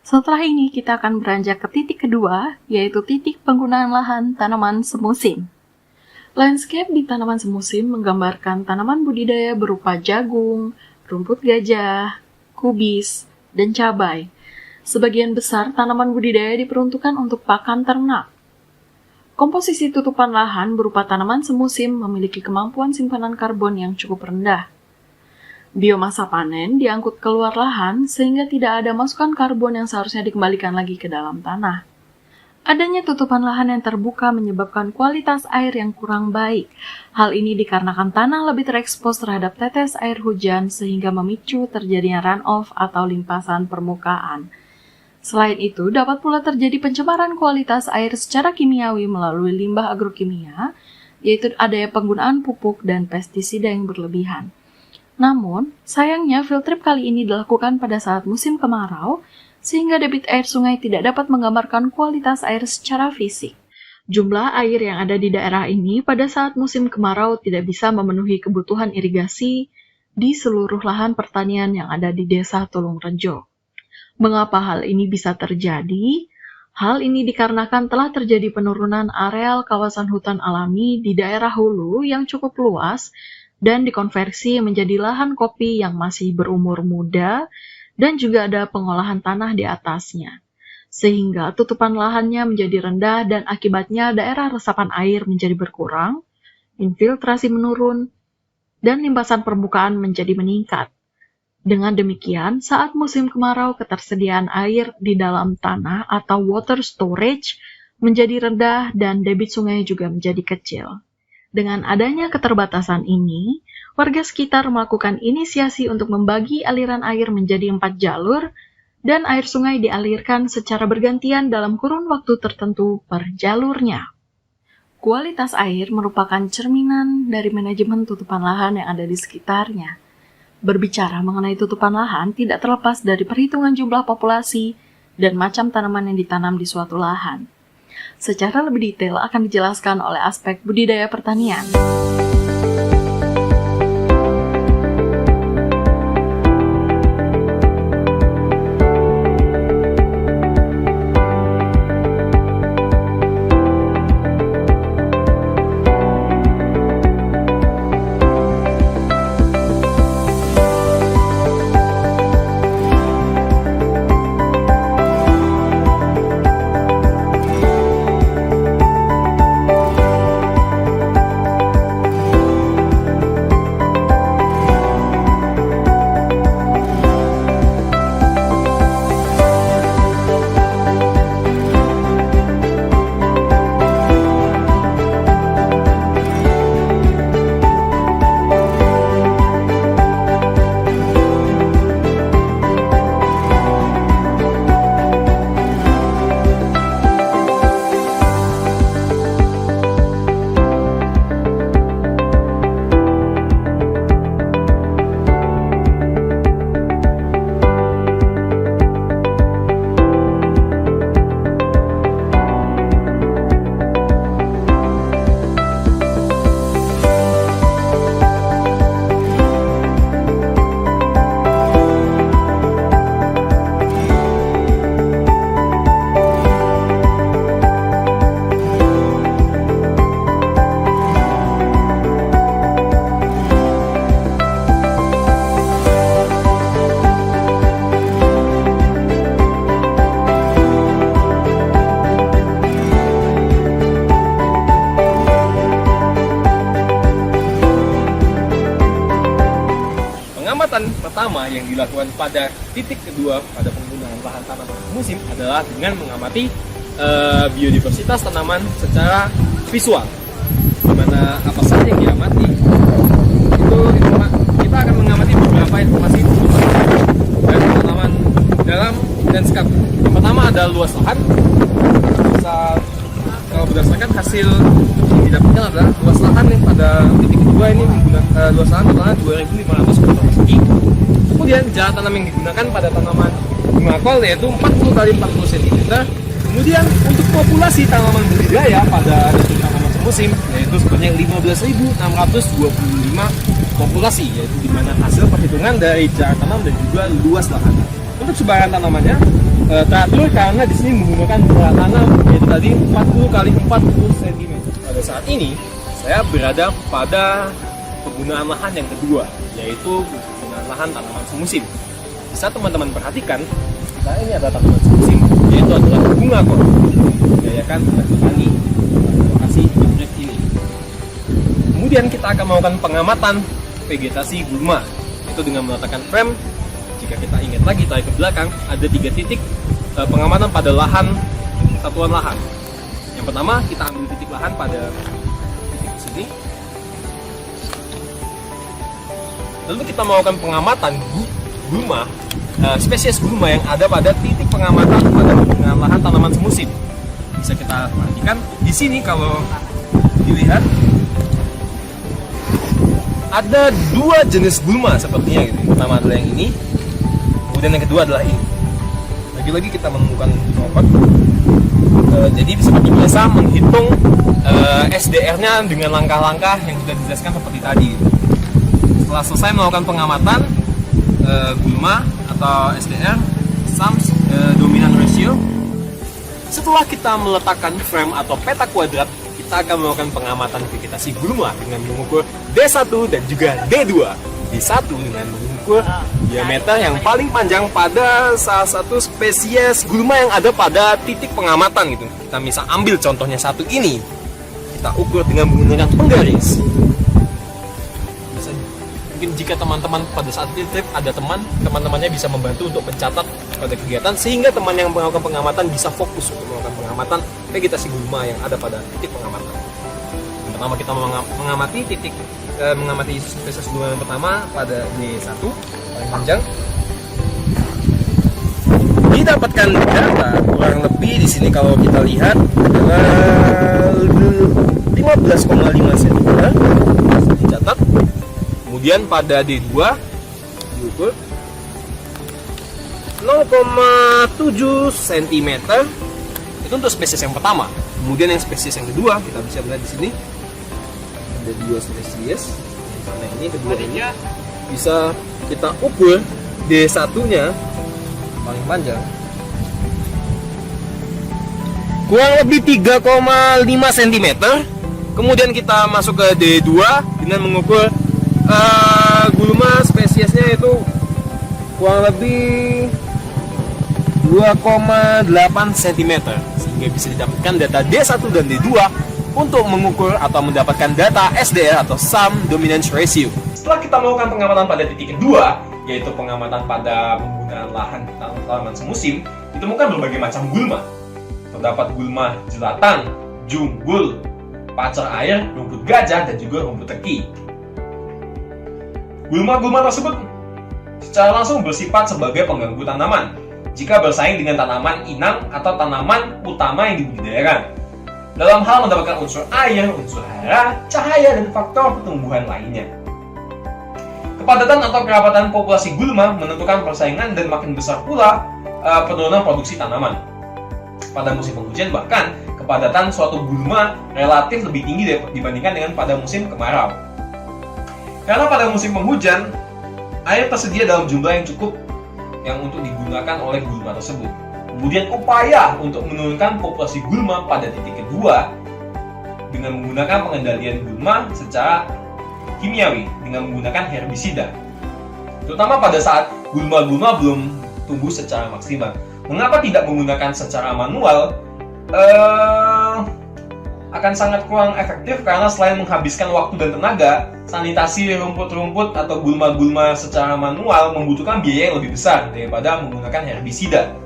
Setelah ini kita akan beranjak ke titik kedua, yaitu titik penggunaan lahan tanaman semusim. Landscape di tanaman semusim menggambarkan tanaman budidaya berupa jagung, rumput gajah, kubis, dan cabai. Sebagian besar tanaman budidaya diperuntukkan untuk pakan ternak. Komposisi tutupan lahan berupa tanaman semusim memiliki kemampuan simpanan karbon yang cukup rendah. Biomasa panen diangkut keluar lahan sehingga tidak ada masukan karbon yang seharusnya dikembalikan lagi ke dalam tanah. Adanya tutupan lahan yang terbuka menyebabkan kualitas air yang kurang baik. Hal ini dikarenakan tanah lebih terekspos terhadap tetes air hujan sehingga memicu terjadinya runoff atau limpasan permukaan. Selain itu, dapat pula terjadi pencemaran kualitas air secara kimiawi melalui limbah agrokimia, yaitu adanya penggunaan pupuk dan pestisida yang berlebihan. Namun, sayangnya field trip kali ini dilakukan pada saat musim kemarau, sehingga debit air sungai tidak dapat menggambarkan kualitas air secara fisik. Jumlah air yang ada di daerah ini pada saat musim kemarau tidak bisa memenuhi kebutuhan irigasi di seluruh lahan pertanian yang ada di Desa Tulungrejo. Mengapa hal ini bisa terjadi? Hal ini dikarenakan telah terjadi penurunan areal kawasan hutan alami di daerah hulu yang cukup luas dan dikonversi menjadi lahan kopi yang masih berumur muda dan juga ada pengolahan tanah di atasnya. Sehingga tutupan lahannya menjadi rendah dan akibatnya daerah resapan air menjadi berkurang, infiltrasi menurun, dan limpasan permukaan menjadi meningkat. Dengan demikian, saat musim kemarau ketersediaan air di dalam tanah atau water storage menjadi rendah dan debit sungai juga menjadi kecil. Dengan adanya keterbatasan ini, warga sekitar melakukan inisiasi untuk membagi aliran air menjadi 4 jalur dan air sungai dialirkan secara bergantian dalam kurun waktu tertentu per jalurnya. Kualitas air merupakan cerminan dari manajemen tutupan lahan yang ada di sekitarnya. Berbicara mengenai tutupan lahan tidak terlepas dari perhitungan jumlah populasi dan macam tanaman yang ditanam di suatu lahan. Secara lebih detail akan dijelaskan oleh aspek budidaya pertanian. Pengamatan pertama yang dilakukan pada titik kedua pada penggunaan lahan tanaman musim adalah dengan mengamati biodiversitas tanaman secara visual. Dimana apa saja yang diamati itu kita akan mengamati beberapa informasi dari tanaman dalam landscape. Yang pertama ada luas lahan. Kalau berdasarkan hasil yang didapatkan adalah luas lahan yang pada titik kedua ini menggunakan luas lahan adalah 2.500 meter persegi. Kemudian jarak tanam yang digunakan pada tanaman bunga kol yaitu 40 x 40 cm. Kemudian untuk populasi tanaman budidaya pada titik tanaman semusim yaitu sebanyak 15.625 populasi, yaitu di mana hasil perhitungan dari jarak tanam dan juga luas lahan. Untuk sebaran tanamannya teratur karena di sini menggunakan berat tanam yaitu tadi 40 kali 40 cm. Pada saat ini saya berada pada penggunaan lahan yang kedua, yaitu penggunaan lahan tanaman semusim. Bisa teman-teman perhatikan, nah ini ada tanaman semusim, yaitu adalah bunga kok. Didayakan oleh petani lokasi proyek ini. Kemudian kita akan melakukan pengamatan vegetasi gulma, itu dengan meletakkan frame. Jika kita ingat lagi tarik ke belakang, ada 3 titik pengamatan pada lahan satuan lahan. Yang pertama kita ambil titik lahan pada titik sini. Lalu kita melakukan pengamatan gulma, spesies gulma yang ada pada titik pengamatan pada penggunaan lahan tanaman semusim. Bisa kita perhatikan di sini kalau dilihat ada 2 jenis gulma sepertinya gitu. Pertama adalah yang ini, kemudian yang kedua adalah ini. Lagi-lagi kita menemukan nomor. Jadi seperti biasa menghitung SDR-nya dengan langkah-langkah yang sudah dijelaskan seperti tadi gitu. Setelah selesai melakukan pengamatan gulma atau SDR, sums dominant ratio, setelah kita meletakkan frame atau peta kuadrat, kita akan melakukan pengamatan vegetasi gulma dengan mengukur D1 dan juga D2. D1 dengan mengukur diameter yang paling panjang pada salah satu spesies gulma yang ada pada titik pengamatan gitu. Kita bisa ambil contohnya satu ini, kita ukur dengan menggunakan penggaris. Mungkin jika teman-teman pada saat field trip ada teman-temannya bisa membantu untuk mencatat pada kegiatan sehingga teman yang melakukan pengamatan bisa fokus untuk melakukan pengamatan vegetasi gulma yang ada pada titik pengamatan. Yang pertama kita mengamati spesies gulma yang pertama pada D1 paling panjang. Didapatkan data kurang lebih di sini kalau kita lihat adalah 15,5 cm. Bisa dicatat. Kemudian pada D2 diukur 0,7 cm. Itu untuk spesies yang pertama. Kemudian yang spesies yang kedua kita bisa lihat di sini ada 2 spesies. Misalnya ini kedua ini bisa kita ukur D1-nya paling panjang kurang lebih 3,5 cm. Kemudian kita masuk ke D2 dengan mengukur gulma spesiesnya itu kurang lebih 2,8 cm, sehingga bisa didapatkan data D1 dan D2 untuk mengukur atau mendapatkan data SDR atau Sum Dominance Ratio. Setelah kita melakukan pengamatan pada titik kedua, yaitu pengamatan pada penggunaan lahan tanaman semusim, ditemukan berbagai macam gulma. Terdapat gulma jelatan, jumbul, pacar air, rumput gajah, dan juga rumput teki. Gulma-gulma tersebut secara langsung bersifat sebagai pengganggu tanaman jika bersaing dengan tanaman inang atau tanaman utama yang dibudidayakan dalam hal mendapatkan unsur air, unsur hara, cahaya, dan faktor pertumbuhan lainnya. Kepadatan atau kerapatan populasi gulma menentukan persaingan dan makin besar pula penurunan produksi tanaman. Pada musim penghujan bahkan kepadatan suatu gulma relatif lebih tinggi dibandingkan dengan pada musim kemarau. Karena pada musim penghujan, air tersedia dalam jumlah yang cukup yang untuk digunakan oleh gulma tersebut. Kemudian upaya untuk menurunkan populasi gulma pada titik kedua dengan menggunakan pengendalian gulma secara kimiawi dengan menggunakan herbisida. Terutama pada saat gulma-gulma belum tumbuh secara maksimal. Mengapa tidak menggunakan secara manual? Akan sangat kurang efektif karena selain menghabiskan waktu dan tenaga, sanitasi rumput-rumput atau gulma-gulma secara manual membutuhkan biaya yang lebih besar daripada menggunakan herbisida.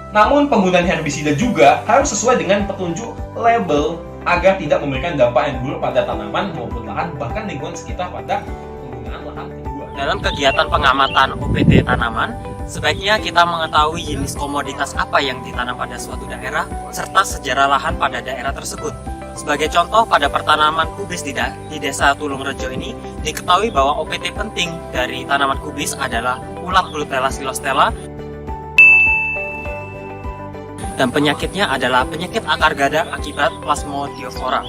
Namun penggunaan herbisida juga harus sesuai dengan petunjuk label agar tidak memberikan dampak yang buruk pada tanaman maupun lahan bahkan lingkungan sekitar pada penggunaan lahan kedua. Dalam kegiatan pengamatan OPT tanaman, sebaiknya kita mengetahui jenis komoditas apa yang ditanam pada suatu daerah serta sejarah lahan pada daerah tersebut. Sebagai contoh, pada pertanaman kubis di desa Tulungrejo ini, diketahui bahwa OPT penting dari tanaman kubis adalah ulat Glutella silostella, dan penyakitnya adalah penyakit akar gada akibat Plasmodioflora.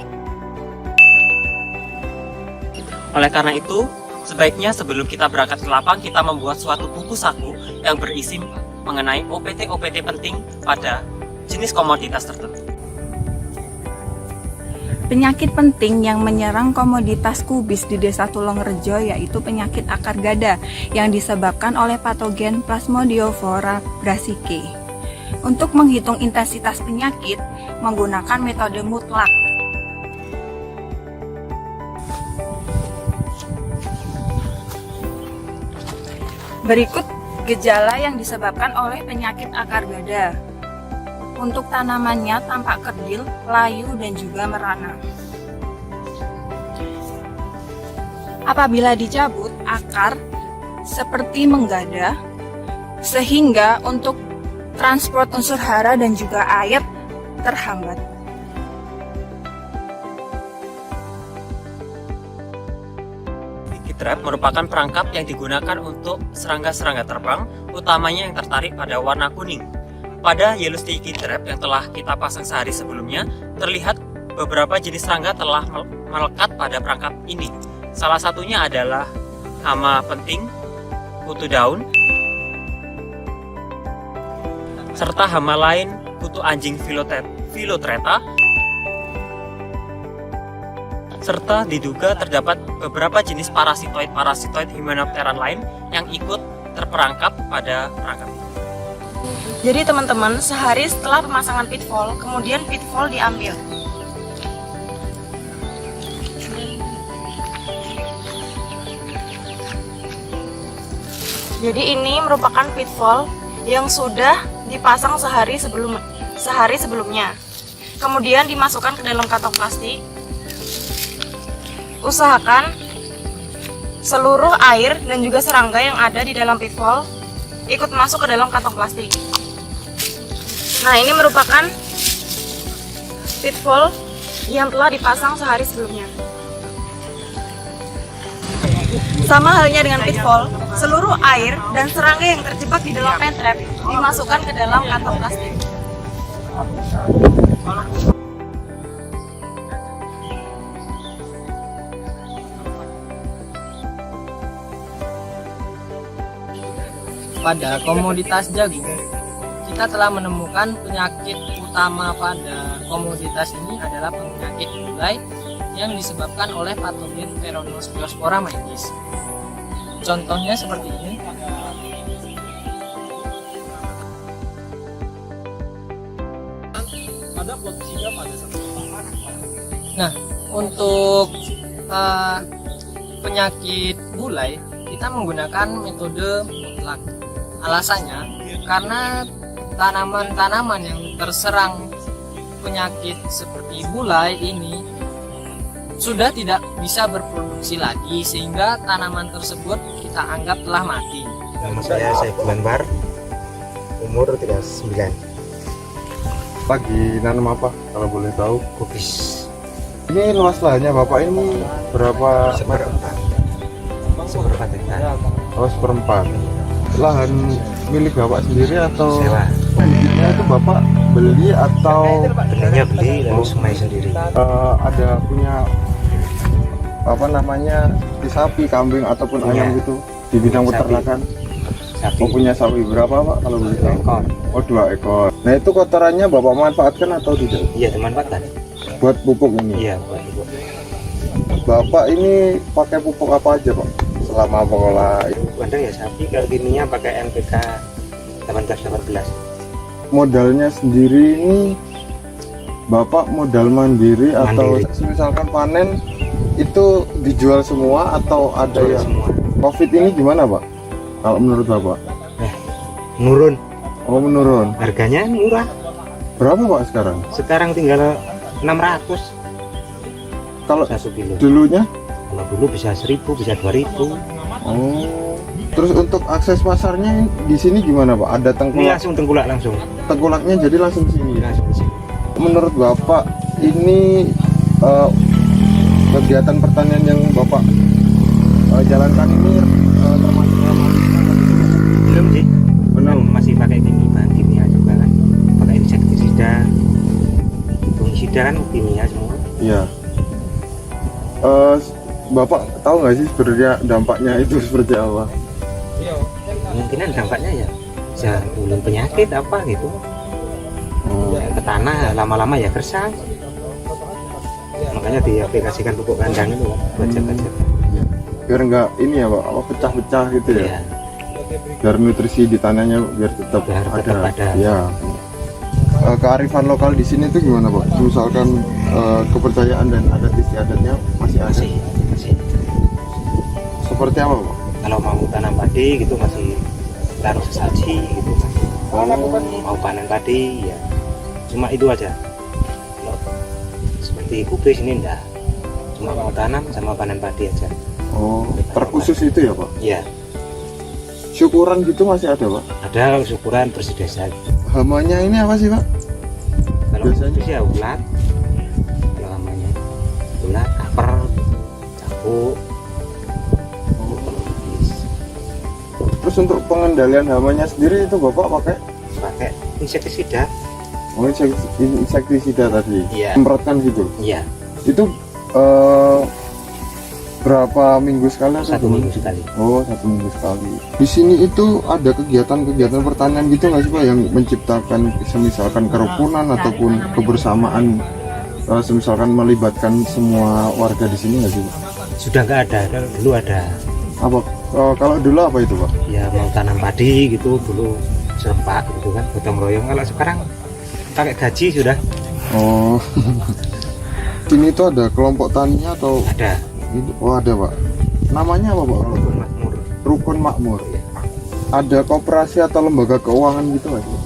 Oleh karena itu, sebaiknya sebelum kita berangkat ke lapang, kita membuat suatu buku saku yang berisi mengenai OPT-OPT penting pada jenis komoditas tertentu. Penyakit penting yang menyerang komoditas kubis di Desa Tulongrejo yaitu penyakit akar gada yang disebabkan oleh patogen Plasmodioflora brassicae. Untuk menghitung intensitas penyakit menggunakan metode mutlak. Berikut gejala yang disebabkan oleh penyakit akar gada. Untuk tanamannya tampak kerdil, layu, dan juga merana. Apabila dicabut, akar seperti menggada, sehingga untuk transport unsur hara dan juga air terhambat. Sticky trap merupakan perangkap yang digunakan untuk serangga-serangga terbang, utamanya yang tertarik pada warna kuning. Pada yellow sticky trap yang telah kita pasang sehari sebelumnya, terlihat beberapa jenis serangga telah melekat pada perangkap ini. Salah satunya adalah hama penting, kutu daun, serta hama lain kutu anjing Philotreta, serta diduga terdapat beberapa jenis parasitoid Hymenopteran lain yang ikut terperangkap pada perangkap ini. Jadi teman-teman, sehari setelah pemasangan pitfall, kemudian pitfall diambil. Jadi ini merupakan pitfall yang sudah dipasang sehari sebelumnya. Kemudian dimasukkan ke dalam kantong plastik. Usahakan seluruh air dan juga serangga yang ada di dalam pitfall ikut masuk ke dalam kantong plastik. Nah, ini merupakan pitfall yang telah dipasang sehari sebelumnya. Sama halnya dengan pitfall, seluruh air dan serangga yang terjebak di dalam pen trap dimasukkan ke dalam kantong plastik. Pada komoditas jagung, kita telah menemukan penyakit utama pada komoditas ini adalah penyakit gulai yang disebabkan oleh patogen Peronospora mentis. Contohnya seperti ini. Ada posisinya pada satu tangan. Nah, untuk penyakit gulai, kita menggunakan metode mutlak. Alasannya, karena tanaman-tanaman yang terserang penyakit seperti gulai ini sudah tidak bisa berproduksi lagi, sehingga tanaman tersebut kita anggap telah mati. Nama saya Saiful Anwar, umur 39. Lagi nanam apa kalau boleh tahu? Kubis Ini luas lahannya Bapak ini berapa? seperempat hektar. Oh, seperempat. Lahan milik Bapak sendiri atau Sewa. bibitnya itu Bapak beli atau Benarnya beli lalu semai sendiri. ada punya apa namanya sapi, kambing ataupun Punya. ayam gitu di bidang Sapi. peternakan? Sapi Oh, punya sapi berapa Pak kalau boleh tahu? ekor. Oh, 2 ekor. Nah, itu kotorannya Bapak manfaatkan atau tidak? Iya, teman-teman. Buat pupuk ini? Iya, buat ibu. Bapak ini pakai pupuk apa aja Pak selama pengolah? Kadang ya sapi, kalau kimia pakai NPK 1818. Modalnya sendiri ini Bapak modal mandiri, atau misalkan panen itu dijual semua atau ada Jual yang semua. Covid ini gimana Pak kalau menurut Bapak? Nurun, Oh, menurun. harganya murah. Berapa Pak sekarang? Sekarang tinggal 600 Kalau 1 kilo. dulunya? Kalau dulu bisa 1000, bisa 2000. Oh, terus untuk akses pasarnya di sini gimana Pak? Ada Ini tengkulak, langsung tengkulak langsung. tengkulaknya jadi langsung sini. Langsung ke sini. Menurut Bapak ini kegiatan pertanian yang Bapak jalankan ini termasuk ramah Belum sih. Belum. Kan masih pakai kimia juga kan. Pakai insektisida. Fungisida kan kimia semua. Iya. Bapak tahu nggak sih sebenarnya dampaknya itu seperti apa? Kemungkinan dampaknya ya bisa turun penyakit apa gitu. Ya, ke tanah lama-lama ya gersang. Makanya diaplikasikan pupuk kandang itu buat jaga-jaga. Biar nggak ini ya Pak, apa pecah-pecah gitu ya. Iya. Biar nutrisi di tanahnya biar tetap ada. Ya. Kearifan lokal di sini tuh gimana Pak? Misalkan kepercayaan dan adat istiadatnya masih ada. Masih. Seperti apa Pak? Kalau mau tanam padi gitu masih taruh sesaji gitu. Mau panen padi ya cuma itu aja. Kalau seperti kubis ini enggak, cuma mau tanam sama panen padi aja. Oh, terkhusus itu ya Pak? Iya, Syukuran gitu masih ada Pak? ada syukuran bersih desa. Hamanya ini apa sih Pak? Kalau Biasanya? kubis ya ulat, kalau namanya ulat, kaper, cakuk. Terus untuk pengendalian hamanya sendiri itu Bapak Pakai insektisida. Oh, insektisida tadi? Iya. Semprotkan gitu? Iya, Itu berapa minggu sekali? atau 1 gimana? minggu sekali. Oh, 1 minggu sekali. Di sini itu ada kegiatan-kegiatan pertanian gitu nggak sih Pak yang menciptakan semisalkan kerukunan ataupun kebersamaan, semisalkan melibatkan semua warga di sini nggak sih Pak? Sudah nggak ada, kalau dulu ada. Apa kalau dulu apa itu Pak? Ya mau tanam padi gitu dulu serempak gitu kan, gotong royong. Kalau sekarang pakai gaji sudah Oh, ini tuh ada kelompok taninya atau ada. Oh ada Pak. Namanya apa Pak? Rukun makmur. Rukun Makmur. Ada koperasi atau lembaga keuangan gitu nggak sih?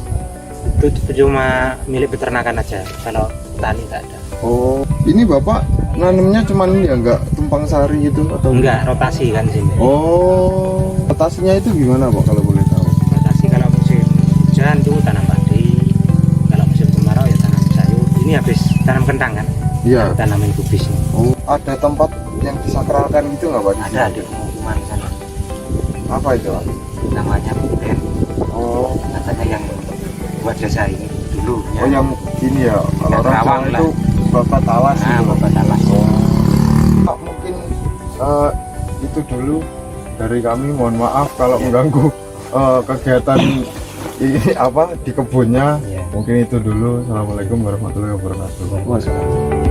Itu cuma milik peternakan aja, kalau tani nggak ada. Oh, ini Bapak nanamnya cuman ini ya, nggak tumpang sari gitu atau Enggak, rotasi kan sini. Oh, rotasinya itu gimana Pak kalau boleh tahu? Rotasi kalau musim hujan tuh tanam padi, kalau musim kemarau ya tanam sayur. Ini habis tanam kentang kan, Iya. tanamin kubis nih. Oh, ada tempat yang disakralkan gitu nggak Pak? di Ada sini? di pemukiman sana, Apa itu Pak? namanya Buden. Oh, Katanya yang buat desa ini dulu. oh yang ini ya, kalau Yang orang rawang Jawa lah. itu Bapak Talas Nah, gitu. Bapak Talas. Pak, mungkin itu dulu dari kami. Mohon maaf kalau mengganggu kegiatan ini apa di kebunnya. Iya. Mungkin itu dulu. Assalamualaikum warahmatullahi wabarakatuh. Wassalamualaikum.